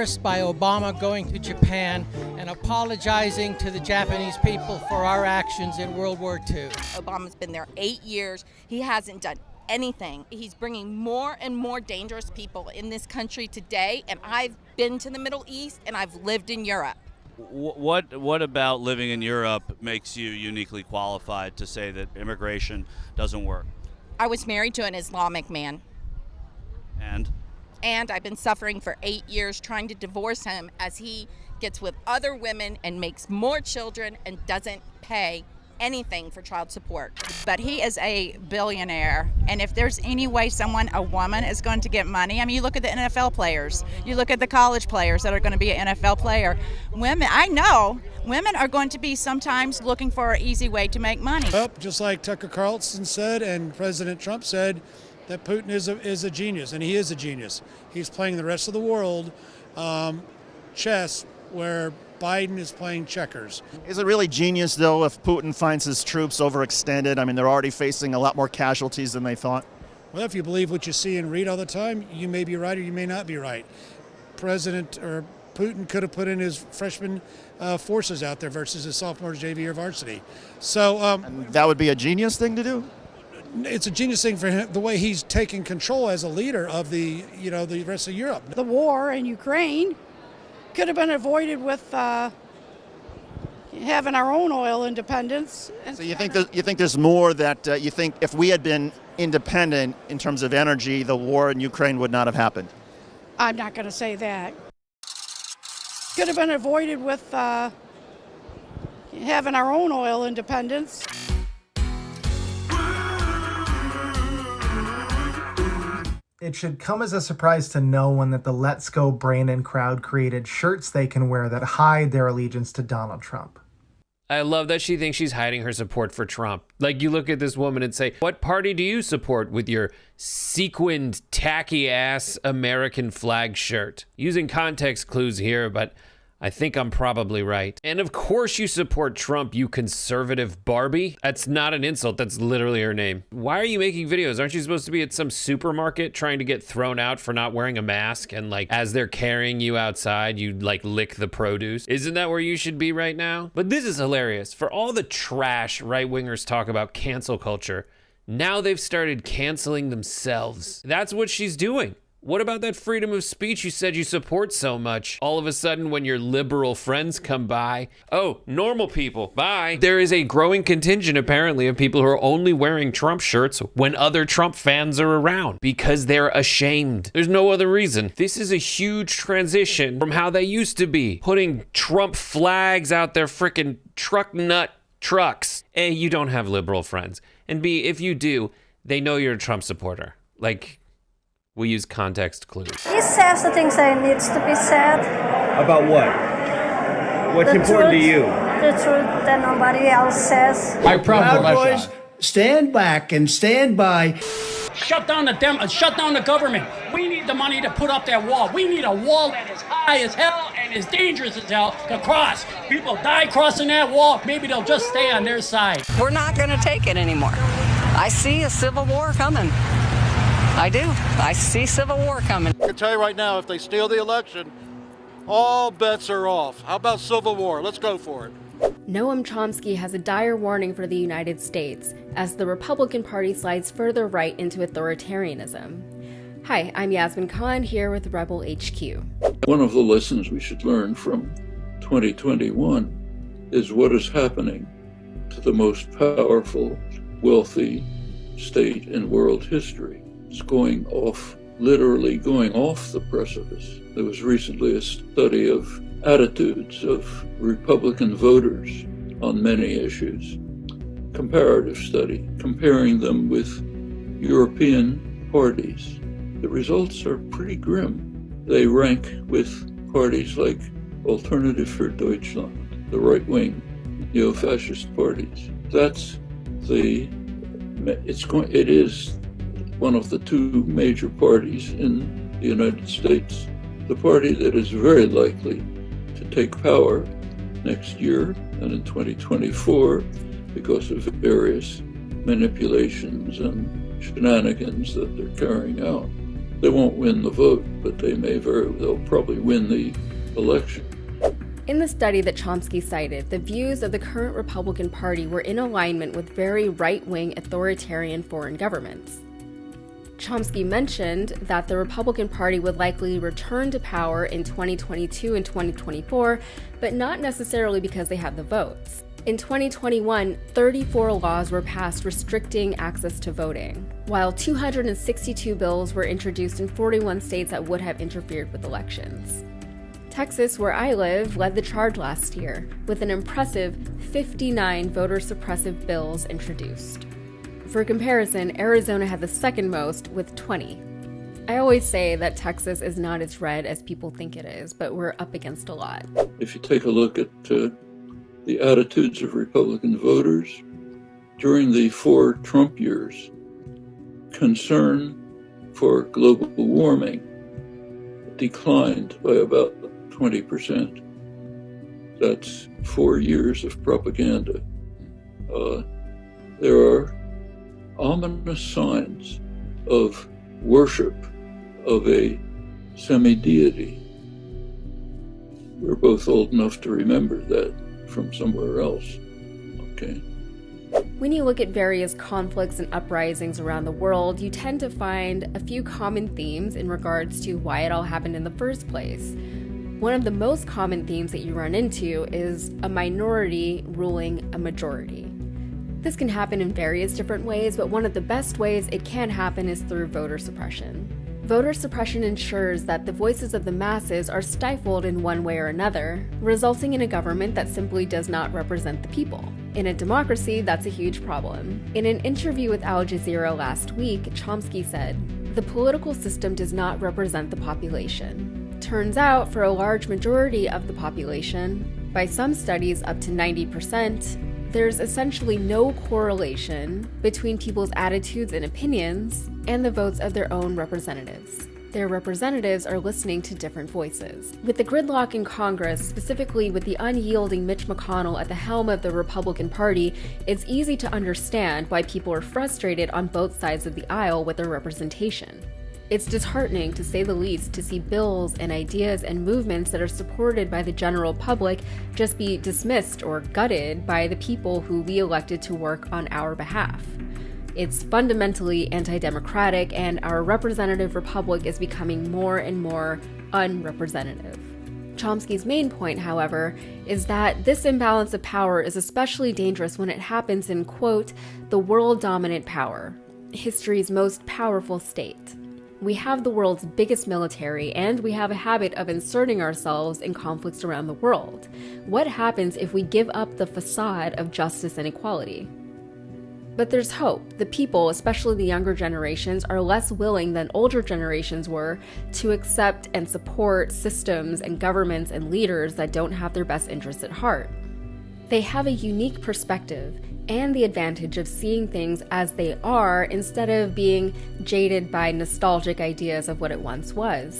First, by Obama going to Japan and apologizing to the Japanese people for our actions in World War II. Obama's been there 8 years. He hasn't done anything. He's bringing more and more dangerous people in this country today, and I've been to the Middle East and I've lived in Europe. What about living in Europe makes you uniquely qualified to say that immigration doesn't work? I was married to an Islamic man. And I've been suffering for 8 years trying to divorce him as he gets with other women and makes more children and doesn't pay anything for child support. But he is a billionaire, and if there's any way a woman is going to get money, I mean, you look at the NFL players, you look at the college players that are going to be an NFL player. Women, I know, women are going to be sometimes looking for an easy way to make money. Well, just like Tucker Carlson said and President Trump said, that Putin is a genius, and he is a genius. He's playing the rest of the world chess where Biden is playing checkers. Is it really genius, though, if Putin finds his troops overextended? I mean, they're already facing a lot more casualties than they thought. Well, if you believe what you see and read all the time, you may be right or you may not be right. Putin could have put in his freshman forces out there versus his sophomore JV or varsity. So and that would be a genius thing to do? It's a genius thing for him, the way he's taking control as a leader of the rest of Europe. The war in Ukraine could have been avoided with having our own oil independence. So you think there's more that you think if we had been independent in terms of energy, the war in Ukraine would not have happened? I'm not going to say that. Could have been avoided with having our own oil independence. It should come as a surprise to no one that the Let's Go Brandon crowd created shirts they can wear that hide their allegiance to Donald Trump. I love that she thinks she's hiding her support for Trump. Like, you look at this woman and say, what party do you support with your sequined, tacky-ass American flag shirt? Using context clues here, but I think I'm probably right. And of course you support Trump, you conservative Barbie. That's not an insult, that's literally her name. Why are you making videos? Aren't you supposed to be at some supermarket trying to get thrown out for not wearing a mask? And like, as they're carrying you outside, you like lick the produce. Isn't that where you should be right now? But this is hilarious. For all the trash right-wingers talk about cancel culture, now they've started canceling themselves. That's what she's doing. What about that freedom of speech you said you support so much? All of a sudden, when your liberal friends come by, oh, normal people, bye. There is a growing contingent, apparently, of people who are only wearing Trump shirts when other Trump fans are around because they're ashamed. There's no other reason. This is a huge transition from how they used to be, putting Trump flags out their frickin' truck nut trucks. A, you don't have liberal friends. And B, if you do, they know you're a Trump supporter. Like, we use context clues. He says the things that needs to be said. About what? What's important to you? The truth that nobody else says. Proud Boys, stand back and stand by. Shut down the government. We need the money to put up that wall. We need a wall that is high as hell and as dangerous as hell to cross. People die crossing that wall. Maybe they'll just stay on their side. We're not going to take it anymore. I see a civil war coming. I do. I see civil war coming. I can tell you right now, if they steal the election, all bets are off. How about civil war? Let's go for it. Noam Chomsky has a dire warning for the United States as the Republican Party slides further right into authoritarianism. Hi, I'm Yasmin Khan here with Rebel HQ. One of the lessons we should learn from 2021 is what is happening to the most powerful, wealthy state in world history. It's going off, literally going off the precipice. There was recently a study of attitudes of Republican voters on many issues, comparative study, comparing them with European parties. The results are pretty grim. They rank with parties like Alternative für Deutschland, the right-wing neo-fascist parties. It is one of the two major parties in the United States, the party that is very likely to take power next year and in 2024 because of various manipulations and shenanigans that they're carrying out. They won't win the vote, but they'll probably win the election. In the study that Chomsky cited, the views of the current Republican Party were in alignment with very right-wing authoritarian foreign governments. Chomsky mentioned that the Republican Party would likely return to power in 2022 and 2024, but not necessarily because they had the votes. In 2021, 34 laws were passed restricting access to voting, while 262 bills were introduced in 41 states that would have interfered with elections. Texas, where I live, led the charge last year, with an impressive 59 voter-suppressive bills introduced. For comparison, Arizona had the second most, with 20. I always say that Texas is not as red as people think it is, but we're up against a lot. If you take a look at the attitudes of Republican voters during the 4 Trump years, concern for global warming declined by about 20%. That's 4 years of propaganda. There are ominous signs of worship of a semi-deity. We're both old enough to remember that from somewhere else. Okay. When you look at various conflicts and uprisings around the world, you tend to find a few common themes in regards to why it all happened in the first place. One of the most common themes that you run into is a minority ruling a majority. This can happen in various different ways, but one of the best ways it can happen is through voter suppression. Voter suppression ensures that the voices of the masses are stifled in one way or another, resulting in a government that simply does not represent the people. In a democracy, that's a huge problem. In an interview with Al Jazeera last week, Chomsky said, "The political system does not represent the population." Turns out, for a large majority of the population, by some studies up to 90%, there's essentially no correlation between people's attitudes and opinions and the votes of their own representatives. Their representatives are listening to different voices. With the gridlock in Congress, specifically with the unyielding Mitch McConnell at the helm of the Republican Party, it's easy to understand why people are frustrated on both sides of the aisle with their representation. It's disheartening, to say the least, to see bills and ideas and movements that are supported by the general public just be dismissed or gutted by the people who we elected to work on our behalf. It's fundamentally anti-democratic, and our representative republic is becoming more and more unrepresentative. Chomsky's main point, however, is that this imbalance of power is especially dangerous when it happens in, quote, the world-dominant power, history's most powerful state. We have the world's biggest military, and we have a habit of inserting ourselves in conflicts around the world. What happens if we give up the facade of justice and equality? But there's hope. The people, especially the younger generations, are less willing than older generations were to accept and support systems and governments and leaders that don't have their best interests at heart. They have a unique perspective and the advantage of seeing things as they are instead of being jaded by nostalgic ideas of what it once was.